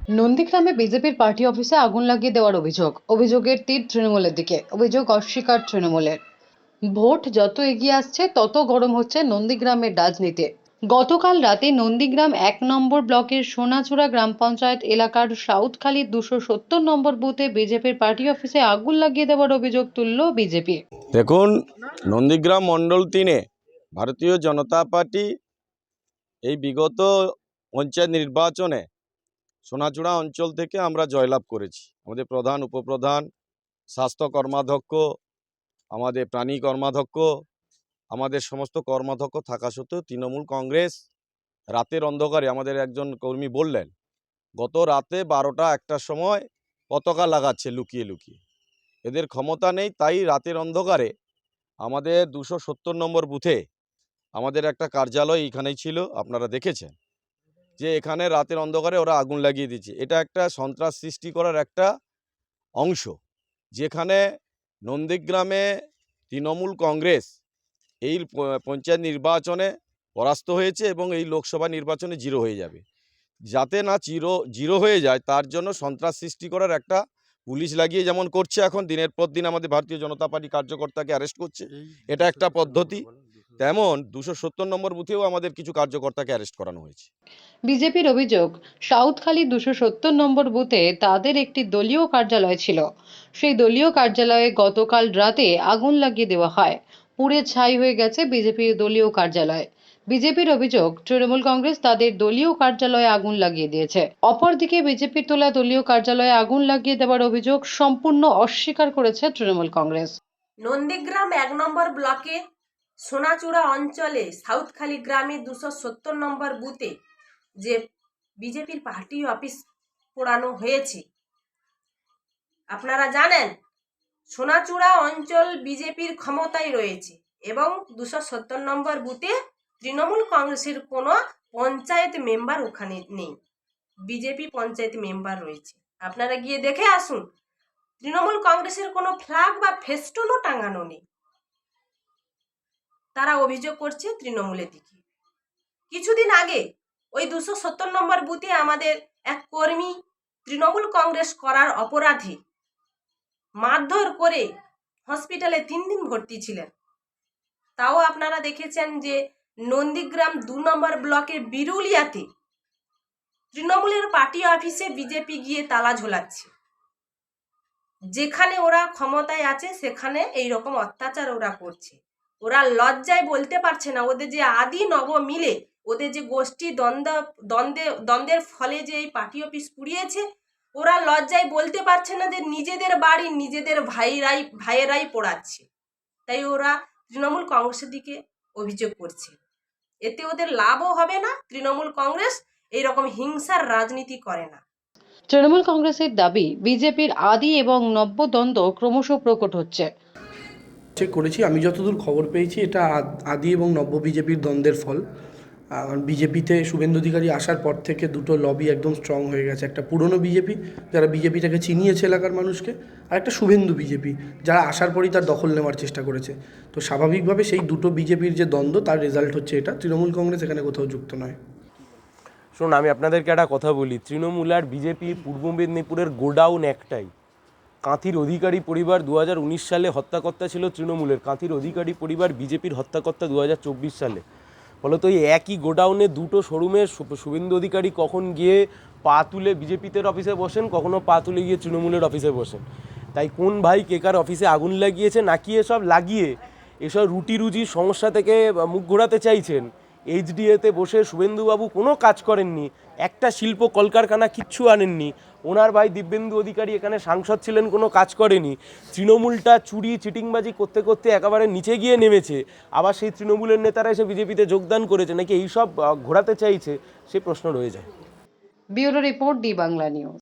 নন্দীগ্রামে বিজেপির পার্টি অফিসে আগুন লাগিয়ে দেওয়ার অভিযোগের তীর তৃণমূলের দিকে। অভিযোগ অস্বীকার তৃণমূলের। ভোট যত এগিয়ে আসছে তত গরম হচ্ছে নন্দীগ্রামের রাজনীতি। গতকাল রাতে নন্দীগ্রাম ১ নম্বর ব্লকের সোনাচূড়া গ্রাম পঞ্চায়েত এলাকার সাউথখালীর ২৭০ নম্বর বুথে বিজেপির পার্টি অফিসে আগুন লাগিয়ে দেওয়ার অভিযোগ তুলল বিজেপি। দেখুন, নন্দীগ্রাম মণ্ডল ৩-এ ভারতীয় জনতা পার্টি এই বিগত পঞ্চায়েত নির্বাচনে সোনাচূড়া অঞ্চল থেকে আমরা জয়লাভ করেছি। আমাদের প্রধান, উপপ্রধান, স্বাস্থ্য কর্মাধ্যক্ষ, আমাদের প্রাণী কর্মাধ্যক্ষ, আমাদের সমস্ত কর্মাধ্যক্ষ থাকা সত্ত্বেও তৃণমূল কংগ্রেস রাতের অন্ধকারে, আমাদের একজন কর্মী বললেন, গত রাতে ১২টা-১টার সময় পতাকা লাগাচ্ছে লুকিয়ে লুকিয়ে। এদের ক্ষমতা নেই, তাই রাতের অন্ধকারে আমাদের ২৭০ নম্বর বুথে আমাদের একটা কার্যালয় এইখানেই ছিল, আপনারা দেখেছেন যে এখানে রাতের অন্ধকারে ওরা আগুন লাগিয়ে দিচ্ছে। এটা একটা সন্ত্রাস সৃষ্টি করার একটা অংশ, যেখানে নন্দীগ্রামে তৃণমূল কংগ্রেস এই পঞ্চায়েত নির্বাচনে পরাস্ত হয়েছে এবং এই লোকসভা নির্বাচনে জিরো হয়ে যাবে। যাতে না জিরো হয়ে যায় তার জন্য সন্ত্রাস সৃষ্টি করার একটা পুলিশ লাগিয়ে যেমন করছে, এখন দিনের পর দিন আমাদের ভারতীয় জনতা পার্টি কার্যকর্তাকে অ্যারেস্ট করছে, এটা একটা পদ্ধতি। তেমন ২৭০ নম্বর বুথেও আমাদের কিছু কার্যকর্তাকে অ্যারেস্ট করানো হয়েছে। বিজেপির অভিযোগ, সাউথখালী ২৭০ নম্বর বুথে তাদের একটি দলীয় কার্যালয় ছিল। সেই দলীয় কার্যালয়ে গতকাল রাতে আগুন লাগিয়ে দেওয়া হয়। পুড়ে ছাই হয়ে গেছে বিজেপির দলীয় কার্যালয়। বিজেপির অভিযোগ, তৃণমূল কংগ্রেস তাদের দলীয় কার্যালয়ে আগুন লাগিয়ে দিয়েছে। অপরদিকে বিজেপির তোলা দলীয় কার্যালয়ে আগুন লাগিয়ে দেওয়ার অভিযোগ সম্পূর্ণ অস্বীকার করেছে তৃণমূল কংগ্রেস। নন্দীগ্রাম ১ নম্বর ব্লকে সোনাচূড়া অঞ্চলে সাউথখালী গ্রামে ২৭০ নম্বর বুথে যে বিজেপির পার্টি অফিস পোড়ানো হয়েছে, আপনারা জানেন সোনাচূড়া অঞ্চল বিজেপির ক্ষমতায় রয়েছে এবং ২৭০ নম্বর বুথে তৃণমূল কংগ্রেসের কোনো পঞ্চায়েত মেম্বার ওখানে নেই, বিজেপি পঞ্চায়েত মেম্বার রয়েছে। আপনারা গিয়ে দেখে আসুন, তৃণমূল কংগ্রেসের কোনো ফ্ল্যাগ বা ফেস্টুনও টাঙানো নেই। তারা অভিযোগ করছে তৃণমূলের দিকে। কিছুদিন আগে ওই ২৭০ নম্বর বুথে আমাদের এক কর্মী তৃণমূল কংগ্রেস করার অপরাধে মারধর করে হসপিটালে ৩ দিন ভর্তি ছিলেন। তাও আপনারা দেখেছেন যে নন্দীগ্রাম ২ নম্বর ব্লকের বিরুলিয়াতে তৃণমূলের পার্টি অফিসে বিজেপি গিয়ে তালা ঝোলাচ্ছে। যেখানে ওরা ক্ষমতায় আছে সেখানে এই রকম অত্যাচার ওরা করছে। ওরা লজ্জায় বলতে পারছে না, ওদের যে আদি নব মিলে ওদের যে গোষ্ঠী দ্বন্দ্বের ফলে যে এই পার্টি অফিস পুড়িয়েছে, ওরা লজ্জায় বলতে পারছে না যে নিজেদের বাড়ি নিজেদের ভাইয়েরাই পোড়াচ্ছে। তাই ওরা তৃণমূল কংগ্রেসের দিকে অভিযোগ করছে। এতে ওদের লাভও হবে না, তৃণমূল কংগ্রেস এইরকম হিংসার রাজনীতি করে না। তৃণমূল কংগ্রেসের দাবি, বিজেপির আদি এবং নব্য দ্বন্দ্ব ক্রমশ প্রকট হচ্ছে। চেক করেছি, আমি যতদূর খবর পেয়েছি এটা আদি এবং নব্য বিজেপির দ্বন্দ্বের ফল। বিজেপিতে শুভেন্দু অধিকারী আসার পর থেকে দুটো লবি একদম স্ট্রং হয়ে গেছে। একটা পুরনো বিজেপি যারা বিজেপিটাকে চিনিয়েছে এলাকার মানুষকে, আর একটা শুভেন্দু বিজেপি যারা আসার পরই তার দখল নেওয়ার চেষ্টা করেছে। তো স্বাভাবিকভাবে সেই দুটো বিজেপির যে দ্বন্দ্ব তার রেজাল্ট হচ্ছে এটা। তৃণমূল কংগ্রেস এখানে কোথাও যুক্ত নয়। শুনুন, আমি আপনাদেরকে একটা কথা বলি, তৃণমূল আর বিজেপি পূর্ব মেদিনীপুরের গোডাউন একটাই। কাঁথির অধিকারী পরিবার ২০১৯ সালে হত্যাকর্তা ছিল তৃণমূলের, কাঁথির অধিকারী পরিবার বিজেপির হত্যাকর্তা 2024 সালে। ফলত এই একই গোডাউনে দুটো শোরুমে শুভেন্দু অধিকারী কখন গিয়ে পা তুলে বিজেপিতে অফিসে বসেন, কখনো পা তুলে গিয়ে তৃণমূলের অফিসে বসেন। তাই কোন ভাই কেকার অফিসে আগুন লাগিয়েছে নাকি এসব লাগিয়ে এসব রুটি রুজির সমস্যা থেকে মুখ ঘোরাতে চাইছেন। এইচডিএতে বসে শুভেন্দুবাবু কোনো কাজ করেননি, একটা শিল্প কলকারখানা কিচ্ছু আনেননি। ওনার ভাই দিব্যেন্দু অধিকারী এখানে সাংসদ ছিলেন, কোনো কাজ করেনি। তৃণমূলটা চুরি চিটিংবাজি করতে করতে একেবারে নিচে গিয়ে নেমেছে, আবার সেই তৃণমূলের নেতারা এসে বিজেপিতে যোগদান করেছে নাকি এইসব ঘোরাতে চাইছে, সে প্রশ্ন রয়ে যায়। Bureau report, D Bangla news.